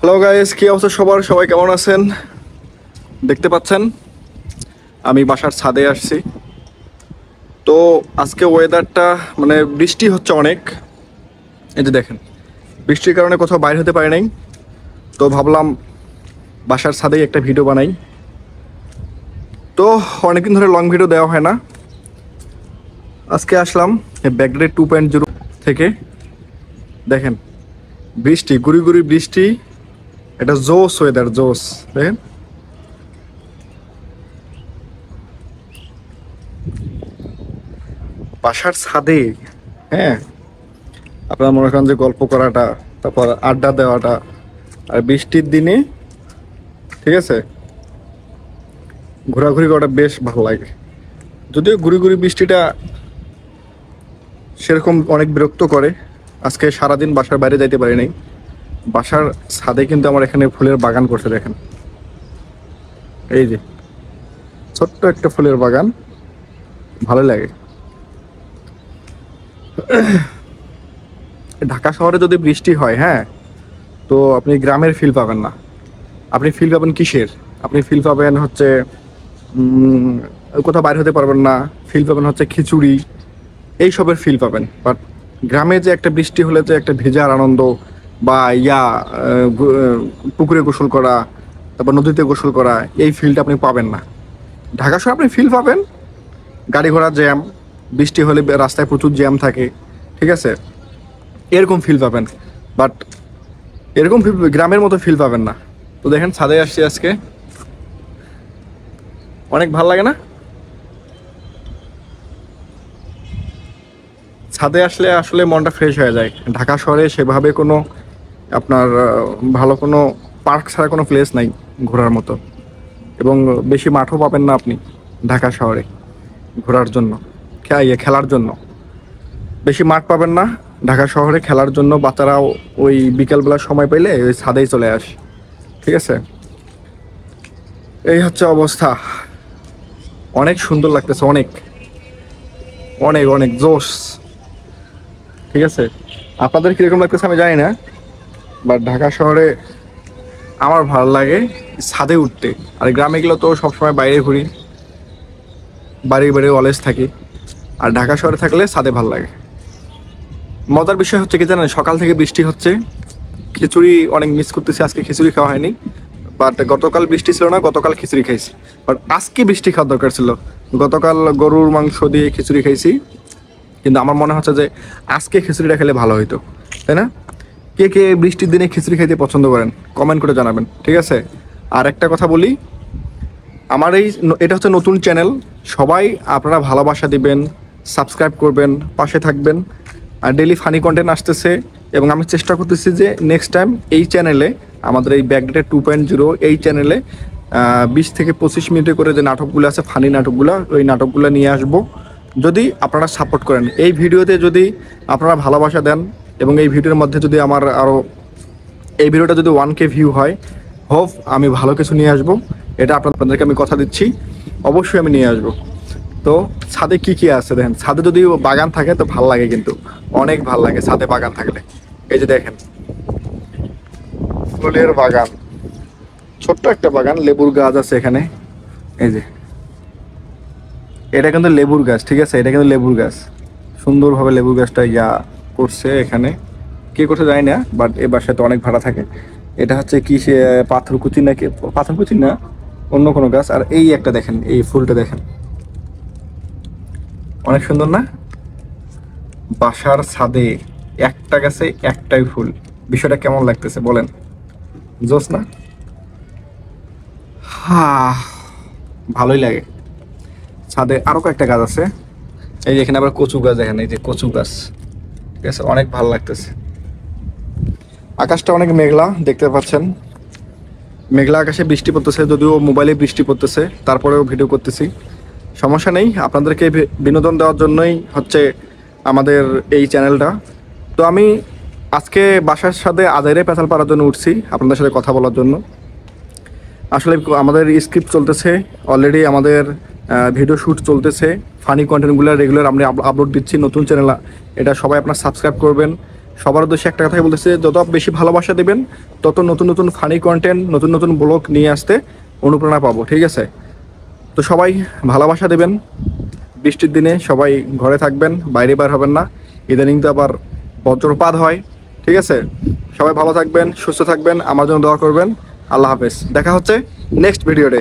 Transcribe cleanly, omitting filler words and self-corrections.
Hello guys, কি অবস্থা সবার? সবাই কেমন আছেন? দেখতে পাচ্ছেন আমি বাসার ছাদে আসছি। তো আজকে ওয়েদারটা মানে বৃষ্টি হচ্ছে অনেক। এই যে দেখেন, বৃষ্টির কারণে কোথাও বাইরে হতে পারি নাই। তো ভাবলাম বাসার ছাদেই একটা ভিডিও বানাই। তো অনেকদিন ধরে লং ভিডিও দেওয়া হয় না। আজকে আসলাম ব্যাকগ্রেড 2.0 থেকে। দেখেন বৃষ্টি, গুড়ি গুড়ি বৃষ্টি, এটা জোস ওয়েদার, জোস। দেখেন বাসার ছাদে, হ্যাঁ, আপনার মনে করেন যে গল্প করাটা, তারপর আড্ডা দেওয়াটা, আর বৃষ্টির দিনে, ঠিক আছে, ঘোরাঘুরি করাটা বেশ ভালো লাগে। যদিও ঘুরি ঘুরি বৃষ্টিটা সেরকম অনেক বিরক্ত করে। আজকে সারাদিন বাসার বাইরে যাইতে পারি নাই। বাসার ছাদে কিন্তু আমার এখানে ফুলের বাগান করছে, দেখেন। এই যে ছোট্ট একটা ফুলের বাগান, ভালো লাগে। ঢাকা শহরে যদি বৃষ্টি হয়, হ্যাঁ, তো আপনি গ্রামের ফিল পাবেন না। আপনি ফিল পাবেন কিসের? আপনি ফিল পাবেন হচ্ছে কোথাও বাইরে হতে পারবেন না। ফিল পাবেন হচ্ছে খিচুড়ি, এইসবের ফিল পাবেন। বাট গ্রামে যে একটা বৃষ্টি হলে যে একটা ভেজার আনন্দ, বা পুকুরে গোসল করা, তারপর নদীতে গোসল করা, এই ফিলটা আপনি পাবেন না। ঢাকা শহরে আপনি ফিল পাবেন গাড়ি ঘোড়া জ্যাম, বৃষ্টি হলে রাস্তায় প্রচুর জ্যাম থাকে, ঠিক আছে, এরকম ফিল পাবেন। বাট এরকম ফিল গ্রামের মতো ফিল পাবেন না। তো দেখেন ছাদে আসছি আজকে, অনেক ভালো লাগে না? ছাদে আসলে আসলে মনটা ফ্রেশ হয়ে যায়। ঢাকা শহরে সেভাবে কোনো আপনার ভালো কোনো পার্ক ছাড়া কোনো প্লেস নাই ঘোরার মতো, এবং বেশি মাঠও পাবেন না আপনি ঢাকা শহরে ঘোরার জন্য, খেলার জন্য বেশি মাঠ পাবেন না ঢাকা শহরে খেলার জন্য। বাচ্চারাও ওই বিকেলবেলা সময় পেলে ওই ছাদেই চলে আসে, ঠিক আছে। এই হচ্ছে অবস্থা। অনেক সুন্দর লাগতেছে, অনেক অনেক অনেক জোশ, ঠিক আছে। আপনাদের কিরকম লাগতেছে আমি জানি না, বাট ঢাকা শহরে আমার ভালো লাগে ছাদে উঠতে। আর গ্রামে গেলে তো সবসময় বাইরে ঘুরি, বাড়ি বাড়ি অলওয়েজ থাকি। আর ঢাকা শহরে থাকলে ছাদে ভালো লাগে। মজার বিষয় হচ্ছে কি জানেন, সকাল থেকে বৃষ্টি হচ্ছে, খিচুড়ি অনেক মিস করতেছি। আজকে খিচুড়ি খাওয়া হয়নি, বাট গতকাল বৃষ্টি ছিল না, গতকাল খিচুড়ি খাইছি। বাট আজকে বৃষ্টি খাওয়ার দরকার ছিল। গতকাল গরুর মাংস দিয়ে খিচুড়ি খাইছি, কিন্তু আমার মনে হচ্ছে যে আজকে খিচুড়িটা খেলে ভালো হইতো, তাই না? কে কে বৃষ্টির দিনে খিচুড়ি খাইতে পছন্দ করেন কমেন্ট করে জানাবেন, ঠিক আছে। আর একটা কথা বলি, আমার এটা হচ্ছে নতুন চ্যানেল। সবাই আপনারা ভালোবাসা দিবেন, সাবস্ক্রাইব করবেন, পাশে থাকবেন। আর ডেইলি ফানি কন্টেন্ট আসতেছে, এবং আমি চেষ্টা করতেছি যে নেক্সট টাইম এই চ্যানেলে, আমাদের এই ব্যাকডেটেড 2.0 এই চ্যানেলে 20 থেকে 25 মিনিটে করে যে নাটকগুলো আছে, ফানি নাটকগুলো, ওই নাটকগুলো নিয়ে আসব, যদি আপনারা সাপোর্ট করেন। এই ভিডিওতে যদি আপনারা ভালোবাসা দেন, এবং এই ভিডিওর মধ্যে যদি আমার আরও, এই ভিডিওটা যদি 1K ভিউ হয়, হোপ আমি ভালো কিছু নিয়ে আসবো। এটা আপনাদেরকে আমি কথা দিচ্ছি, অবশ্যই আমি নিয়ে আসবো। তো ছাদে কি কি আছে দেখেন। ছাদে যদি বাগান থাকে তো ভাল লাগে, কিন্তু অনেক ভাল লাগে ছাদে বাগান থাকলে। এই যে দেখেন ফুলের বাগান, ছোট্ট একটা বাগান, লেবুর গাছ আছে এখানে। এই যে এটা কিন্তু লেবুর গাছ, ঠিক আছে, এটা কিন্তু লেবুর গাছ। সুন্দরভাবে লেবুর গাছটা করছে এখানে, কে করছে জানি না, বাট এ বাসায় তো অনেক ভাড়া থাকে। এটা হচ্ছে কি, সে পাথরকুচি নাকি, পাথরকুচি না, অন্য কোনো গাছ। আর এই একটা দেখেন, এই ফুলটা দেখেন, অনেক সুন্দর না? বাসার ছাদে একটা গাছে একটাই ফুল, বিষয়টা কেমন লাগতেছে বলেন? জোস না? ভালোই লাগে। ছাদে আরো কয়েকটা গাছ আছে, এই যে এখানে আবার কচু গাছ দেখেন, এই যে কচু গাছ, ঠিক আছে, অনেক ভালো লাগতেছে। আকাশটা অনেক মেঘলা দেখতে পাচ্ছেন, মেঘলা আকাশে বৃষ্টি পড়তেছে, যদিও মোবাইলে বৃষ্টি পড়তেছে, তারপরেও ভিডিও করতেছি। সমস্যা নেই, আপনাদেরকে বিনোদন দেওয়ার জন্যই হচ্ছে আমাদের এই চ্যানেলটা। তো আমি আজকে বাসার সাথে আজাইরে পেঁচাল পাড়ার জন্য উঠছি, আপনাদের সাথে কথা বলার জন্য। আসলে আমাদের স্ক্রিপ্ট চলতেছে অলরেডি, আমাদের ভিডিও শ্যুট চলতেছে, ফানি কন্টেন্টগুলো রেগুলার আমরা আপলোড দিচ্ছি নতুন চ্যানেল। এটা সবাই আপনারা সাবস্ক্রাইব করবেন, সবার উদ্দেশ্যে একটা কথাই বলতেছে, যত বেশি ভালোবাসা দেবেন তত নতুন নতুন ফানি কন্টেন্ট, নতুন নতুন ব্লগ নিয়ে আসতে অনুপ্রেরণা পাবো, ঠিক আছে? তো সবাই ভালোবাসা দেবেন। বৃষ্টির দিনে সবাই ঘরে থাকবেন, বাইরে বার হবেন না। ইদানিং তো আবার বজ্রপাত হয়, ঠিক আছে? সবাই ভালো থাকবেন, সুস্থ থাকবেন, আমার জন্য দোয়া করবেন। আল্লাহ হাফেজ, দেখা হচ্ছে নেক্সট ভিডিওতে।